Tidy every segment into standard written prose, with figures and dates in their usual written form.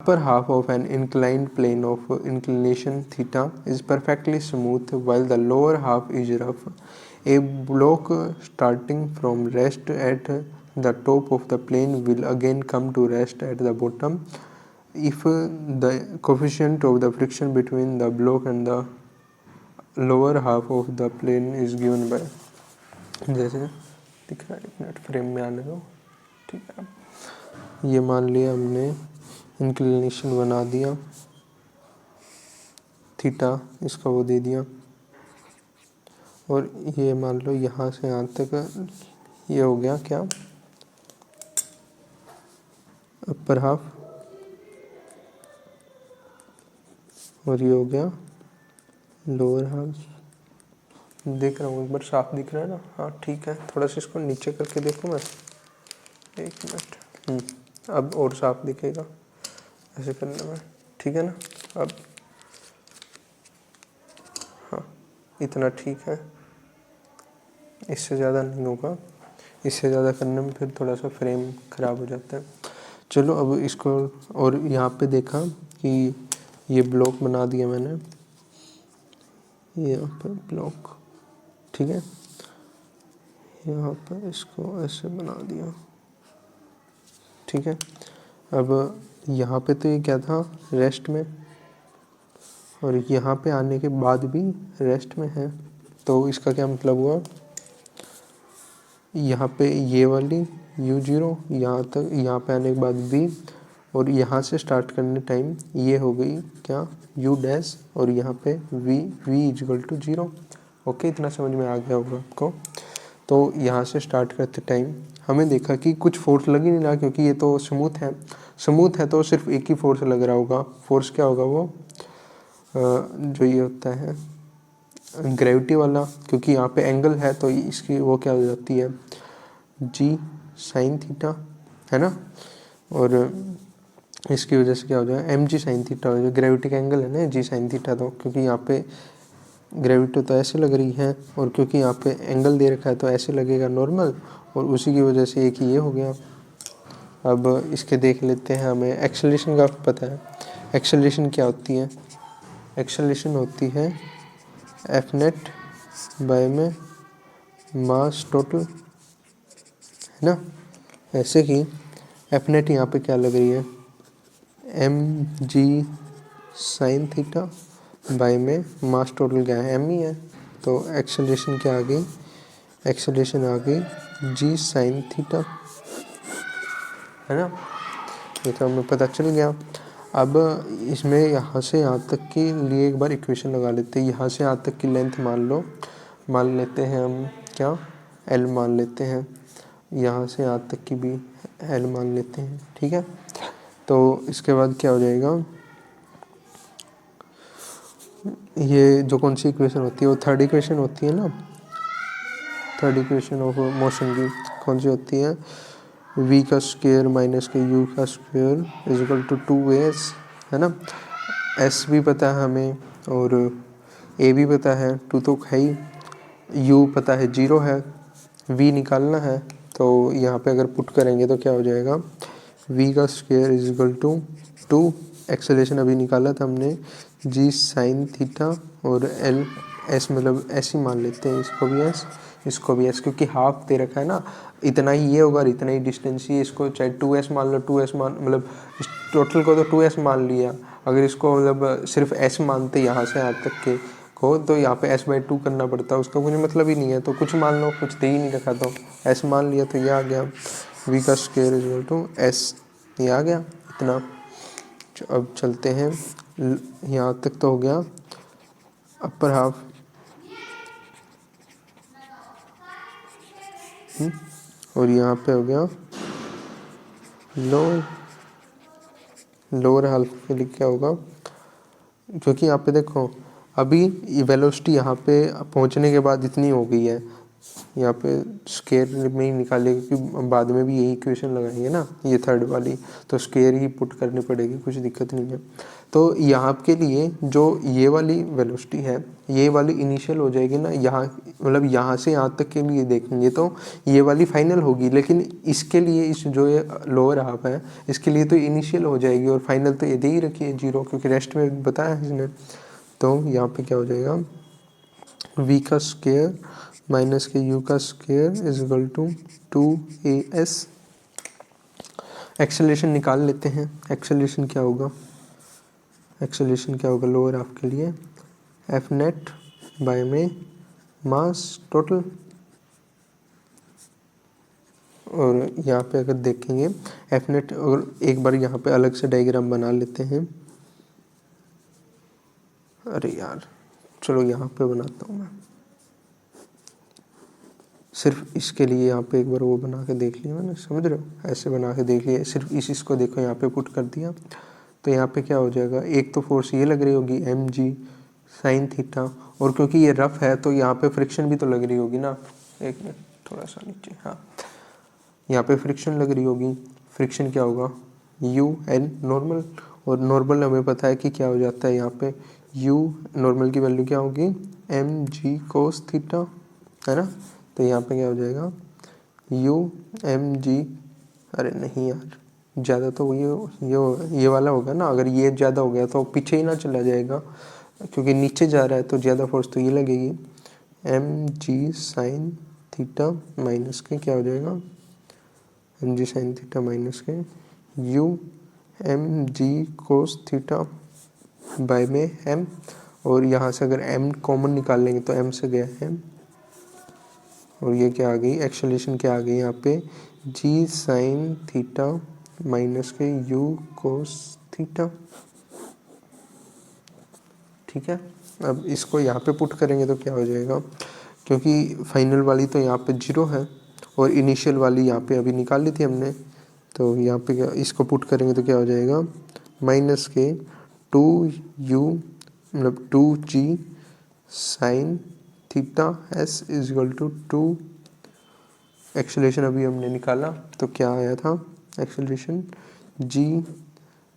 upper half of an inclined plane of inclination theta is perfectly smooth while the lower half is rough. A block starting from rest at the top of the plane will again come to rest at the bottom if the coefficient of the friction between the block and the lower half of the plane is given by, जैसे दिख रहा है, एक minute frame में आने दो, ठीक है। ये मान लिया हमने इंक्लिनेशन बना दिया, थीटा इसका वो दे दिया, और ये मान लो यहाँ से यहाँ तक ये हो गया क्या, अपर हाफ, और ये हो गया लोअर हाफ। देख रहा हूँ एक बार, साफ दिख रहा है ना? हाँ ठीक है, थोड़ा सा इसको नीचे करके देखो मैं, एक मिनट। अब और साफ दिखेगा ऐसे करने में, ठीक है ना? अब हाँ इतना ठीक है, इससे ज़्यादा नहीं होगा, इससे ज़्यादा करने में फिर थोड़ा सा फ्रेम ख़राब हो जाता है। चलो अब इसको, और यहाँ पे देखा कि ये ब्लॉक बना दिया मैंने, ये यहाँ पर ब्लॉक, ठीक है, यहाँ पर इसको ऐसे बना दिया, ठीक है। अब यहाँ पे तो ये क्या था, रेस्ट में, और यहाँ पे आने के बाद भी रेस्ट में है, तो इसका क्या मतलब हुआ, यहाँ पे ये वाली u0 यहाँ तक, यहाँ पे आने के बाद v, और यहाँ से स्टार्ट करने टाइम ये हो गई क्या u डैश, और यहाँ पे v इक्वल टू 0। ओके, इतना समझ में आ गया होगा आपको। तो यहाँ से स्टार्ट करते टाइम हमें देखा कि कुछ फोर्स लग ही नहीं रहा, क्योंकि ये तो स्मूथ है, स्मूथ है तो सिर्फ एक ही फोर्स लग रहा होगा। फोर्स क्या होगा वो, जो ये होता है ग्रेविटी वाला, क्योंकि यहाँ पे एंगल है तो इसकी वो क्या हो जाती है, जी साइन थीटा, है ना, और इसकी वजह से क्या हो जाएगा, एम जी साइन थीटा हो जाएगा। ग्रेविटी का एंगल है ना जी साइन थीटा, तो क्योंकि यहाँ पे ग्रेविटी तो ऐसे लग रही है, और क्योंकि यहाँ पे एंगल दे रखा है तो ऐसे लगेगा नॉर्मल, और उसी की वजह से एक ये हो गया। अब इसके देख लेते हैं, हमें एक्सेलरेशन का पता है। एक्सेलरेशन क्या होती है, एक्सेलरेशन होती है एफ नेट बाय में मास टोटल, है ना। ऐसे ही एफ नेट यहाँ पे क्या लग रही है, m g sine theta by में मास टोटल क्या है, एम ही है, तो एक्सेलरेशन क्या आ गई, एक्सेलरेशन आ गई जी साइन थीटा, है ना। ये तो हमें पता चल गया। अब इसमें यहाँ से यहाँ तक के लिए एक बार इक्वेशन लगा लेते हैं। यहाँ से यहाँ तक की लेंथ मान लेते हैं हम क्या, एल मान लेते हैं, यहाँ से यहाँ तक की भी एल मान लेते हैं, ठीक है। तो इसके बाद क्या हो जाएगा, ये जो कौन सी इक्वेशन होती है, वो थर्ड इक्वेशन होती है ना, थर्ड इक्वेशन ऑफ मोशन की कौन सी होती है, v का स्क्वायर माइनस के u का square is equal to 2as, है ना। s भी पता है हमें, और a भी पता है, 2 तो है ही, u पता है 0 है, v निकालना है, तो यहाँ पे अगर पुट करेंगे तो क्या हो जाएगा, v का square is equal to 2, acceleration अभी निकाला था हमने, g साइन थीटा, और l s मतलब s ही मान लेते हैं, इसको भी s, इसको भी s, क्योंकि हाफ दे रखा है ना, इतना ही ये होगा और इतना ही डिस्टेंस ही, इसको चाहे 2s मान लो, 2s मान मतलब इस टोटल को तो 2s मान लिया, अगर इसको मतलब सिर्फ s मानते यहाँ से यहाँ तक के को, तो यहाँ पे s/2 करना पड़ता है, उसका कुछ मतलब ही नहीं है, तो कुछ मान लो, कुछ दे ही नहीं रखा तो s मान लिया, तो ये आ गया v का square is equal to s, ये आ गया इतना। अब चलते हैं, यहाँ तक तो हो गया अपर हाफ, और यहाँ पे हो गया लोअर हाफ के लिए क्या होगा, क्योंकि यहाँ पे देखो अभी वेलोसिटी यहाँ पे पहुँचने के बाद इतनी हो गई है, यहाँ पे स्क्वायर में ही निकालेगा क्योंकि बाद में भी यही इक्वेशन लगाएंगे ना, ये थर्ड वाली, तो स्क्वायर ही पुट करनी पड़ेगी, कुछ दिक्कत नहीं है। तो यहाँ के लिए जो ये वाली वेलोसिटी है, ये वाली इनिशियल हो जाएगी ना, यहाँ मतलब यहाँ से यहाँ तक के लिए देखेंगे तो ये वाली फाइनल होगी, लेकिन इसके लिए इस जो ये लोअर हाफ है इसके लिए तो इनिशियल हो जाएगी और फाइनल तो ये दे ही रखी है 0, क्योंकि रेस्ट में बताया है इसने। तो यहाँ पे क्या हो जाएगा, v का स्क्वायर माइनस के u का square is equal to 2as। Acceleration निकाल लेते हैं। एक्सेलरेशन क्या होगा, एक्सेलरेशन क्या होगा लोअर हाफ के लिए, एफ नेट बाय में मास टोटल। और यहाँ पे अगर देखेंगे एफ नेट, और एक बार यहाँ पे अलग से डायग्राम बना लेते हैं। अरे यार चलो यहाँ पे बनाता हूँ मैं, सिर्फ इसके लिए यहाँ पे एक बार वो बना के देख लिया मैंने, समझ रहे हो, ऐसे बना के देख लिया, सिर्फ इसको देखो यहाँ पे पुट कर दिया। तो यहाँ पे क्या हो जाएगा, एक तो फोर्स ये लग रही होगी mg साइन थीटा, और क्योंकि ये रफ है तो यहाँ पे फ्रिक्शन भी तो लग रही होगी ना, एक मिनट थोड़ा सा नीचे, हाँ यहाँ पे फ्रिक्शन लग रही होगी। फ्रिक्शन क्या होगा, u n नॉर्मल, और नॉर्मल हमें पता है कि क्या हो जाता है, यहाँ पे u नॉर्मल की वैल्यू क्या होगी, mg कोस थीटा, है ना। तो यहाँ पे क्या हो जाएगा, u mg, अरे नहीं यार ज़्यादा तो ये वाला होगा ना, अगर ये ज़्यादा हो गया तो पीछे ही ना चला जाएगा, क्योंकि नीचे जा रहा है तो ज़्यादा फोर्स तो ये लगेगी। mg साइन थीटा माइनस के क्या हो जाएगा, mg साइन थीटा माइनस के u mg cos theta by में m, और यहाँ से अगर m कॉमन निकाल लेंगे तो m से गया m, और ये क्या आ गई, एक्सेलरेशन क्या आ गई यहाँ पे, g साइन थीटा माइनस के u कोस थीटा। ठीक है, अब इसको यहाँ पे पुट करेंगे तो क्या हो जाएगा, क्योंकि फाइनल वाली तो यहाँ पे 0 है और इनिशियल वाली यहाँ पे अभी निकाल ली थी हमने, तो यहाँ पे क्या, इसको पुट करेंगे तो क्या हो जाएगा, माइनस के 2u मतलब 2g sine theta s is equal to 2, acceleration अभी हमने निकाला तो क्या आया था, acceleration g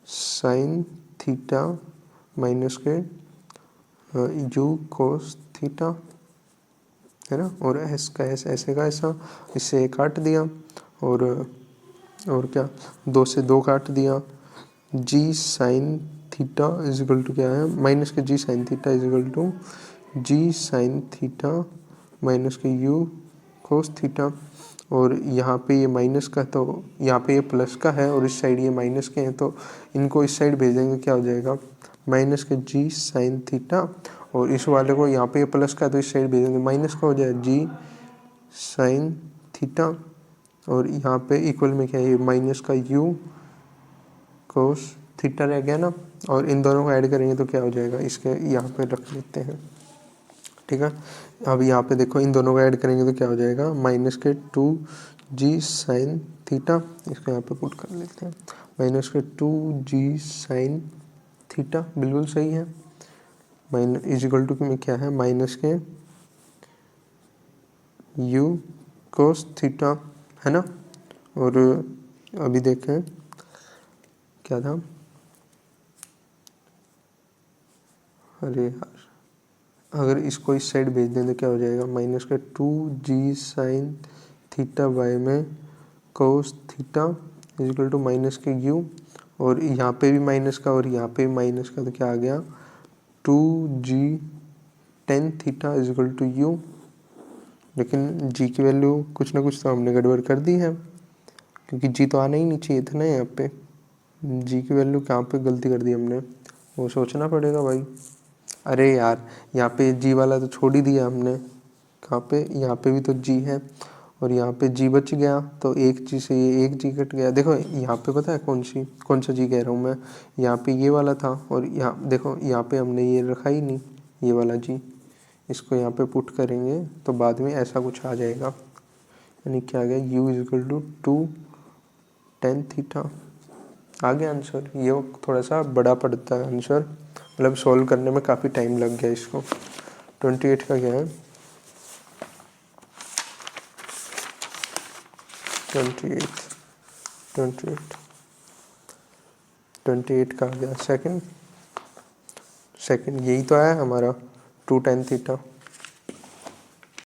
sine theta minus के u कोस थीटा, है ना, और s का s ऐसे का ऐसा, इससे काट दिया, और क्या 2 से 2 काट दिया, g sine theta is equal to क्या है, माइनस के g sine theta is equal to g sine theta minus के u कोस थीटा, और यहाँ पे ये माइनस का तो यहाँ पे ये प्लस का है और इस साइड ये माइनस के हैं, तो इनको इस साइड भेजेंगे क्या हो जाएगा, माइनस के g साइन थीटा, और इस वाले को यहाँ पे ये प्लस का है तो इस साइड भेजेंगे माइनस का हो जाए g साइन थीटा, और यहाँ पे इक्वल में क्या है, माइनस का u कोस थीटा रह गया ना, और इन दोनों को ऐड करेंगे तो क्या हो जाएगा, इसके यहाँ पे रख लेते हैं। ठीक है, अब यहाँ पे देखो इन दोनों को ऐड करेंगे तो क्या हो जाएगा, माइनस के 2g साइन थीटा, इसको यहाँ पे पुट कर लेते हैं, माइनस के 2g साइन थीटा बिल्कुल सही है, माइनस इज इक्वल टू में क्या है, माइनस के u कोस थीटा, है ना। और अभी देखें क्या था, अरे यार अगर इसको इस साइड भेज दें तो क्या हो जाएगा, माइनस का 2g साइन थीटा बाय में cos theta is equal to minus के u, और यहाँ पे भी माइनस का और यहाँ पे भी माइनस का, तो क्या आ गया 2g tan theta is equal to u, लेकिन g की वैल्यू कुछ ना कुछ तो हमने गड़बड़ कर दी है, क्योंकि g तो आना ही नहीं चाहिए था ना, यहाँ पे g की वैल्यू कहाँ पे गलती कर दी हमने, वो सोचना पड़ेगा भाई। अरे यार यहाँ पे g वाला तो छोड़ ही दिया हमने, कहाँ पे, यहाँ पे भी तो g है और यहाँ पे g बच गया, तो एक g से ये एक g कट गया। देखो यहाँ पे पता है कौन सा g कह रहा हूँ मैं, यहाँ पे ये वाला था, और यहाँ देखो यहाँ पे हमने ये रखा ही नहीं, ये वाला g, इसको यहाँ पे पुट करेंगे तो बाद में ऐसा कुछ आ जाएगा, यानी क्या आ गया, u is equal to 2 ten theta, आ गया आंसर। ये थोड़ा सा बड़ा पड़ता है आंसर, मतलब सॉल्व करने में काफ़ी टाइम लग गया इसको। 28 का क्या है, 28 का आ गया सेकंड, यही तो आया हमारा 2 tan थीटा।